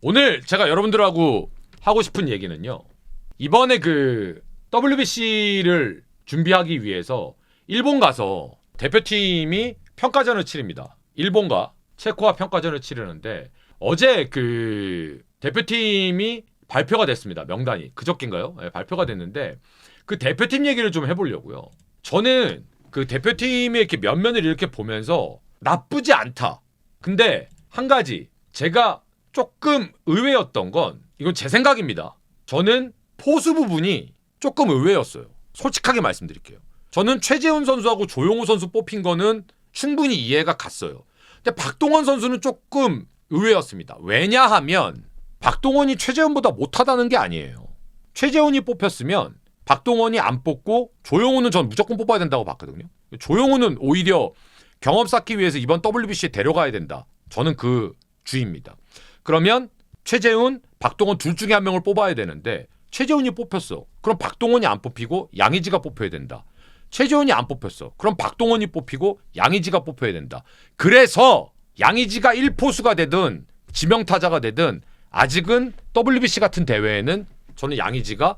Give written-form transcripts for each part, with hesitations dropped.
오늘 제가 여러분들하고 하고 싶은 얘기는요. 이번에 그 WBC를 준비하기 위해서 일본 가서 대표팀이 평가전을 치릅니다. 일본과 체코와 평가전을 치르는데 어제 그 대표팀이 발표가 됐습니다. 명단이. 그저께인가요? 네, 발표가 됐는데 그 대표팀 얘기를 좀 해보려고요. 저는 그 대표팀의 이렇게 면면을 이렇게 보면서 나쁘지 않다. 근데 한 가지 제가 조금 의외였던 건 이건 제 생각입니다. 저는 포수 부분이 조금 의외였어요. 솔직하게 말씀드릴게요. 저는 최재훈 선수하고 조용호 선수 뽑힌 거는 충분히 이해가 갔어요. 근데 박동원 선수는 조금 의외였습니다. 왜냐하면 박동원이 최재훈보다 못하다는 게 아니에요. 최재훈이 뽑혔으면 박동원이 안 뽑고 조용호는 전 무조건 뽑아야 된다고 봤거든요. 조용호는 오히려 경험 쌓기 위해서 이번 WBC에 데려가야 된다. 저는 그 주의입니다. 그러면 최재훈, 박동원 둘 중에 한 명을 뽑아야 되는데 최재훈이 뽑혔어. 그럼 박동원이 안 뽑히고 양의지가 뽑혀야 된다. 최재훈이 안 뽑혔어. 그럼 박동원이 뽑히고 양의지가 뽑혀야 된다. 그래서 양의지가 1포수가 되든 지명타자가 되든 아직은 WBC 같은 대회에는 저는 양의지가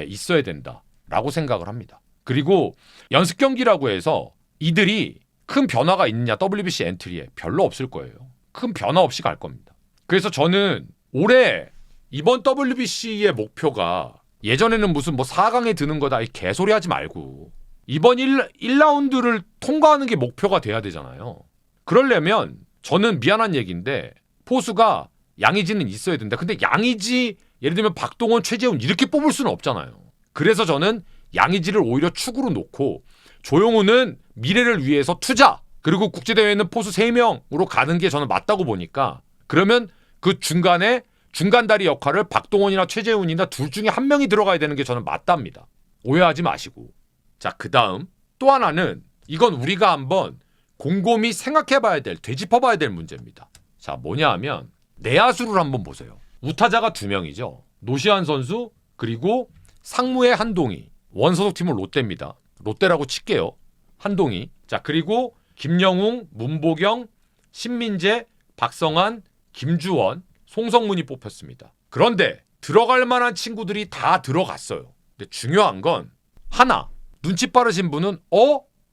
있어야 된다라고 생각을 합니다. 그리고 연습 경기라고 해서 이들이 큰 변화가 있느냐 WBC 엔트리에 별로 없을 거예요. 큰 변화 없이 갈 겁니다. 그래서 저는 올해 이번 WBC의 목표가 예전에는 무슨 뭐 4강에 드는 거다 이 개소리 하지 말고 이번 1라운드를 통과하는 게 목표가 돼야 되잖아요. 그러려면 저는 미안한 얘기인데 포수가 양의지는 있어야 된다. 근데 양의지 예를 들면 박동원, 최재훈 이렇게 뽑을 수는 없잖아요. 그래서 저는 양의지를 오히려 축으로 놓고 조용호는 미래를 위해서 투자 그리고 국제대회는 포수 3명으로 가는 게 저는 맞다고 보니까 그러면 그 중간에 중간다리 역할을 박동원이나 최재훈이나 둘 중에 한 명이 들어가야 되는 게 저는 맞답니다. 오해하지 마시고. 자, 그 다음 또 하나는 이건 우리가 한번 곰곰이 생각해봐야 될, 되짚어봐야 될 문제입니다. 자, 뭐냐 하면 내야수를 한번 보세요. 우타자가 2명이죠. 노시환 선수 그리고 상무의 한동희. 원소속팀은 롯데입니다. 롯데라고 칠게요. 한동희. 자, 그리고 김영웅, 문보경, 신민재, 박성환, 김주원, 송성문이 뽑혔습니다. 그런데 들어갈 만한 친구들이 다 들어갔어요. 근데 중요한 건 하나, 눈치 빠르신 분은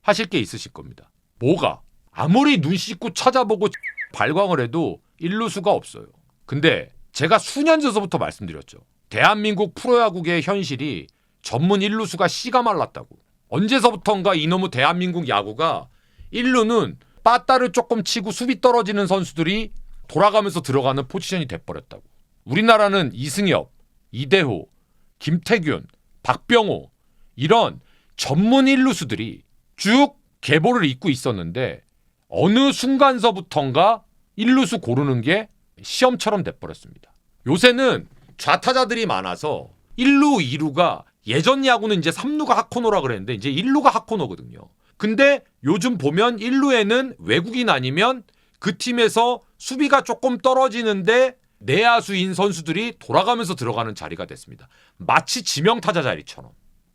하실 게 있으실 겁니다. 뭐가? 아무리 눈 씻고 찾아보고 발광을 해도 일루수가 없어요. 근데 제가 수년 전서부터 말씀드렸죠. 대한민국 프로야구계의 현실이 전문 일루수가 씨가 말랐다고. 언제서부턴가 이놈의 대한민국 야구가 일루는 빠따를 조금 치고 수비 떨어지는 선수들이 돌아가면서 들어가는 포지션이 돼버렸다고. 우리나라는 이승엽, 이대호, 김태균, 박병호 이런 전문 일루수들이 쭉 계보를 잇고 있었는데 어느 순간서부턴가 일루수 고르는 게 시험처럼 돼버렸습니다. 요새는 좌타자들이 많아서 1루, 2루가 예전 야구는 이제 3루가 핫코너라 그랬는데 이제 1루가 핫코너거든요. 근데 요즘 보면 1루에는 외국인 아니면 그 팀에서 수비가 조금 떨어지는데 내야수인 선수들이 돌아가면서 들어가는 자리가 됐습니다. 마치 지명타자 자리처럼.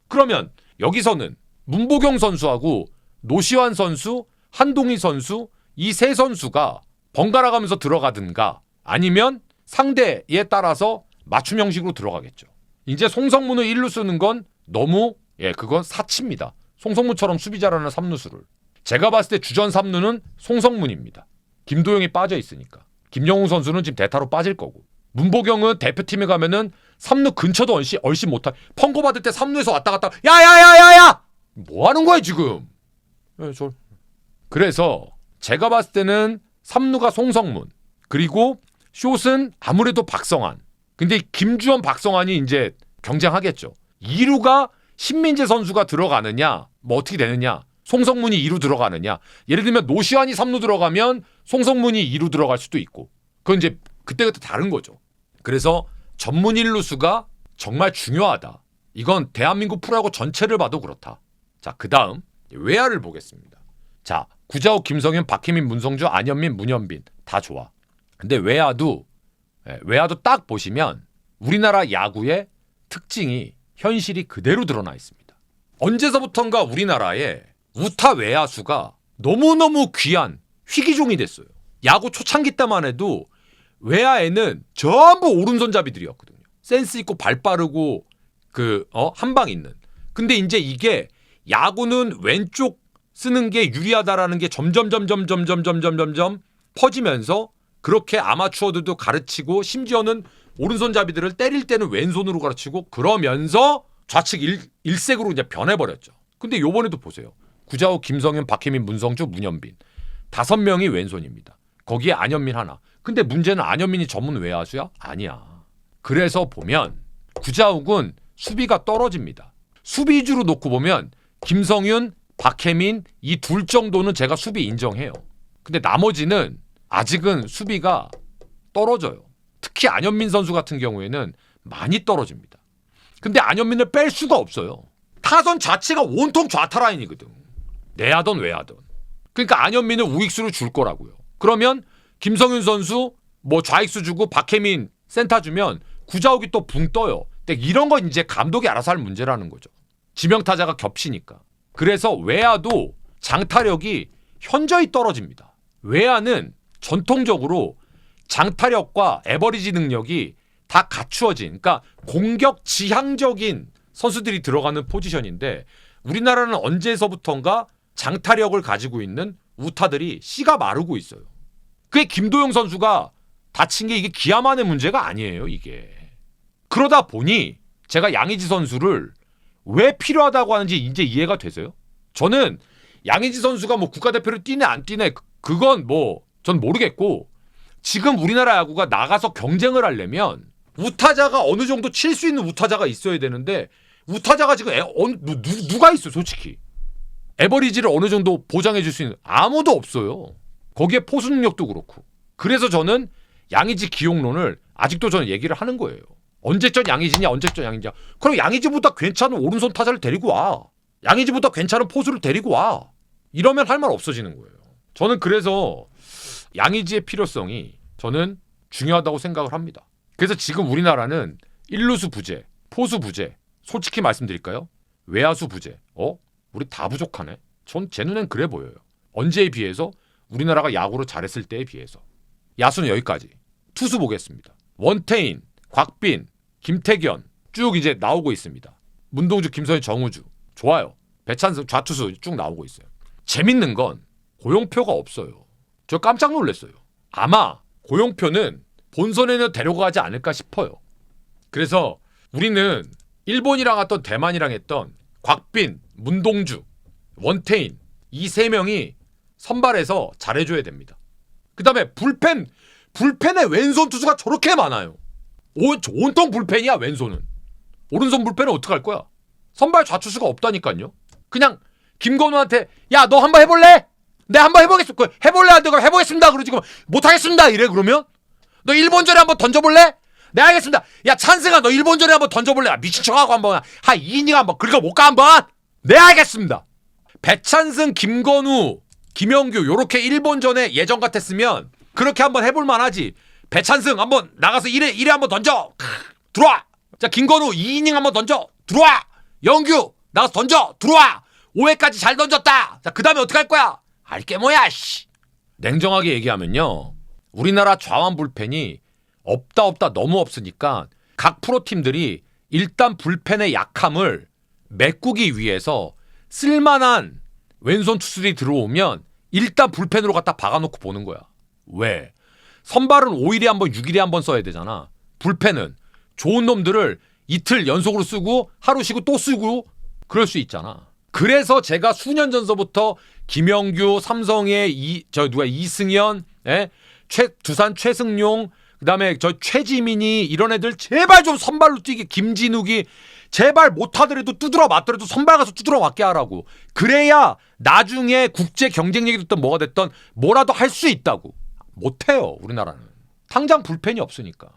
그러면 여기서는 문보경 선수하고 노시환 선수, 한동희 선수 이 세 선수가 번갈아 가면서 들어가든가 아니면 상대에 따라서 맞춤 형식으로 들어가겠죠. 이제 송성문을 1루 쓰는 건 너무 그건 사치입니다. 송성문처럼 수비 잘하는 3루수를. 제가 봤을 때 주전 3루는 송성문입니다. 김도영이 빠져 있으니까. 김영웅 선수는 지금 대타로 빠질 거고. 문보경은 대표팀에 가면은 3루 근처도 얼씬 못하. 펑고 받을 때 3루에서 왔다 갔다. 야야야야야! 뭐 하는 거야 지금? 그래서 제가 봤을 때는 3루가 송성문. 그리고 숏은 아무래도 박성환. 근데 김주원, 박성환이 이제 경쟁하겠죠. 2루가 신민재 선수가 들어가느냐, 뭐 어떻게 되느냐. 송성문이 2루 들어가느냐. 예를 들면 노시환이 3루 들어가면 송성문이 2루 들어갈 수도 있고. 그건 이제 그때그때 다른 거죠. 그래서 전문 1루수가 정말 중요하다. 이건 대한민국 프로야구 전체를 봐도 그렇다. 자, 그 다음 외야를 보겠습니다. 자, 구자욱, 김성현, 박혜민, 문성주, 안현민, 문현빈 다 좋아. 근데 외야도 딱 보시면 우리나라 야구의 특징이 현실이 그대로 드러나 있습니다. 언제서부턴가 우리나라에 우타 외야수가 너무너무 귀한 희귀종이 됐어요. 야구 초창기 때만 해도 외야에는 전부 오른손잡이들이었거든요. 센스 있고 발 빠르고 한방 있는. 근데 이제 이게 야구는 왼쪽 쓰는 게 유리하다라는 게 점점 퍼지면서 그렇게 아마추어들도 가르치고 심지어는 오른손잡이들을 때릴 때는 왼손으로 가르치고 그러면서 좌측 일색으로 이제 변해버렸죠. 근데 요번에도 보세요. 구자욱, 김성현, 박혜민, 문성주, 문현빈 5명이 왼손입니다. 거기에 안현민 하나. 근데 문제는 안현민이 전문 외야수야? 아니야. 그래서 보면 구자욱은 수비가 떨어집니다. 수비 위주로 놓고 보면 김성윤, 박혜민 이 둘 정도는 제가 수비 인정해요. 근데 나머지는 아직은 수비가 떨어져요. 특히 안현민 선수 같은 경우에는 많이 떨어집니다. 근데 안현민을 뺄 수가 없어요. 타선 자체가 온통 좌타 라인이거든. 내야든 외야든. 그러니까 안현민을 우익수로 줄 거라고요. 그러면 김성윤 선수 뭐 좌익수 주고 박혜민 센터 주면 구자욱이 또 붕 떠요. 근데 이런 건 이제 감독이 알아서 할 문제라는 거죠. 지명타자가 겹치니까. 그래서 외야도 장타력이 현저히 떨어집니다. 외야는 전통적으로 장타력과 에버리지 능력이 다 갖추어진, 그러니까 공격 지향적인 선수들이 들어가는 포지션인데 우리나라는 언제서부턴가 장타력을 가지고 있는 우타들이 씨가 마르고 있어요. 그게 김도영 선수가 다친 게 이게 기아만의 문제가 아니에요, 이게. 그러다 보니 제가 양의지 선수를 왜 필요하다고 하는지 이제 이해가 되세요? 저는 양의지 선수가 뭐 국가대표를 뛰네 안 뛰네 그건 뭐 전 모르겠고 지금 우리나라 야구가 나가서 경쟁을 하려면 우타자가 어느 정도 칠 수 있는 우타자가 있어야 되는데 우타자가 지금 누가 있어 솔직히. 에버리지를 어느 정도 보장해 줄 수 있는 아무도 없어요. 거기에 포수 능력도 그렇고. 그래서 저는 양의지 기용론을 아직도 저는 얘기를 하는 거예요. 언제적 양의지냐 언제적 양의지냐. 그럼 양의지보다 괜찮은 오른손 타자를 데리고 와. 양의지보다 괜찮은 포수를 데리고 와. 이러면 할 말 없어지는 거예요. 저는 그래서 양의지의 필요성이 저는 중요하다고 생각을 합니다. 그래서 지금 우리나라는 1루수 부재, 포수 부재, 솔직히 말씀드릴까요? 외야수 부재. 우리 다 부족하네. 전 제 눈엔 그래 보여요. 언제에 비해서? 우리나라가 야구를 잘했을 때에 비해서. 야수는 여기까지. 투수 보겠습니다. 원태인, 곽빈, 김태견 쭉 이제 나오고 있습니다. 문동주, 김선희, 정우주 좋아요. 배찬승 좌투수 쭉 나오고 있어요. 재밌는 건 고용표가 없어요. 저 깜짝 놀랐어요. 아마 고용표는 본선에는 데려가지 않을까 싶어요. 그래서 우리는 일본이랑 했던 대만이랑 했던 곽빈, 문동주, 원태인 이 3명이 선발해서 잘해줘야 됩니다. 그 다음에 불펜에 왼손 투수가 저렇게 많아요. 온통 불펜이야 왼손은. 오른손 불펜은 어떡할 거야? 선발 좌투수가 없다니까요. 그냥 김건우한테 야 너 한번 해볼래? 네 한번 해보겠습니다. 해볼래? 안 되고 해보겠습니다. 그러지 못하겠습니다. 이래 그러면 너 일본전에 한번 던져볼래? 네 알겠습니다. 야 찬승아 너 일본전에 한번 던져볼래? 미친 척하고 한번 한 2이닝 한번 긁어볼까 한번? 네 알겠습니다. 배찬승, 김건우, 김영규 요렇게 일본전에 예전 같았으면 그렇게 한번 해볼만 하지. 배찬승 한번 나가서 1회 한번 던져 들어와. 자 김건우 2이닝 한번 던져 들어와. 영규 나가서 던져 들어와. 5회까지 잘 던졌다. 자 그 다음에 어떡할 거야? 알게 뭐야 씨. 냉정하게 얘기하면요 우리나라 좌완 불펜이 없다 너무 없으니까 각 프로팀들이 일단 불펜의 약함을 메꾸기 위해서 쓸만한 왼손 투수들이 들어오면 일단 불펜으로 갖다 박아놓고 보는 거야. 왜? 선발은 5일에 한 번 6일에 한 번 써야 되잖아. 불펜은 좋은 놈들을 이틀 연속으로 쓰고 하루 쉬고 또 쓰고 그럴 수 있잖아. 그래서 제가 수년 전서부터 김영규, 삼성의 이승현, 두산 최승용, 그다음에 최지민이 이런 애들 제발 좀 선발로 뛰게. 김진욱이 제발 못하더라도 두드러 맞더라도 선발 가서 두드러 맞게 하라고. 그래야 나중에 국제 경쟁력이 됐든 뭐가 됐든 뭐라도 할 수 있다고. 못해요 우리나라는. 당장 불펜이 없으니까.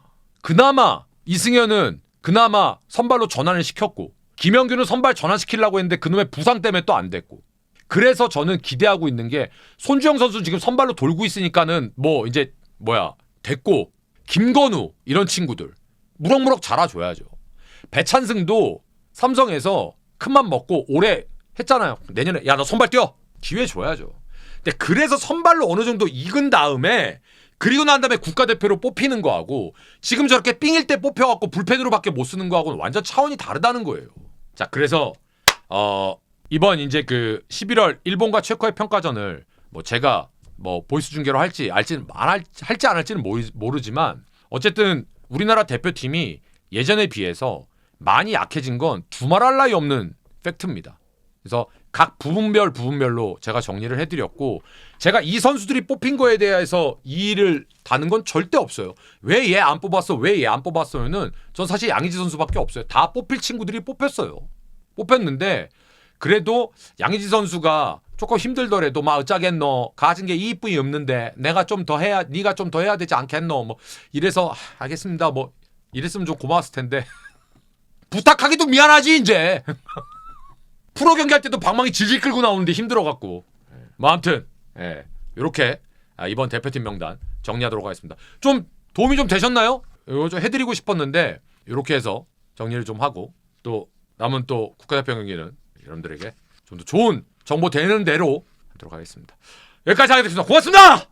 그나마 이승현은 그나마 선발로 전환을 시켰고 김영규는 선발 전환시키려고 했는데 그놈의 부상 때문에 또 안 됐고. 그래서 저는 기대하고 있는 게 손주영 선수 지금 선발로 돌고 있으니까는 뭐 이제 됐고 김건우 이런 친구들 무럭무럭 자라줘야죠. 배찬승도 삼성에서 큰맘 먹고 올해 했잖아요. 내년에 야 너 선발 뛰어 기회 줘야죠. 근데 그래서 선발로 어느 정도 익은 다음에 그리고 난 다음에 국가대표로 뽑히는 거하고 지금 저렇게 삥일 때 뽑혀갖고 불펜으로밖에 못 쓰는 거하고는 완전 차원이 다르다는 거예요. 자, 그래서 이번 이제 그 11월 일본과 체코의 평가전을 뭐 제가 뭐 보이스 중계로 할지 할지 안 할지는 모르지만 어쨌든 우리나라 대표팀이 예전에 비해서 많이 약해진 건 두말할 나위 없는 팩트입니다. 그래서 각 부분별로 제가 정리를 해드렸고 제가 이 선수들이 뽑힌 거에 대해서 이의를 다는 건 절대 없어요. 왜 얘 안 뽑았어? 왜 얘 안 뽑았어요는 전 사실 양의지 선수밖에 없어요. 다 뽑힐 친구들이 뽑혔어요. 뽑혔는데 그래도 양의지 선수가 조금 힘들더라도 막 어쩌겠노 가진 게 이뿐이 없는데 내가 좀 더 해야 네가 좀 더 해야 되지 않겠노 뭐 이래서 알겠습니다 뭐 이랬으면 좀 고마웠을 텐데 부탁하기도 미안하지 이제 프로 경기할 때도 방망이 질질 끌고 나오는데 힘들어갖고 뭐 아무튼 이렇게 이번 대표팀 명단 정리하도록 하겠습니다. 좀 도움이 좀 되셨나요? 이거 좀 해드리고 싶었는데 이렇게 해서 정리를 좀 하고 또 남은 또 국가대표 경기는 여러분들에게 좀 더 좋은 정보 되는 대로 하도록 하겠습니다. 여기까지 하겠습니다. 고맙습니다.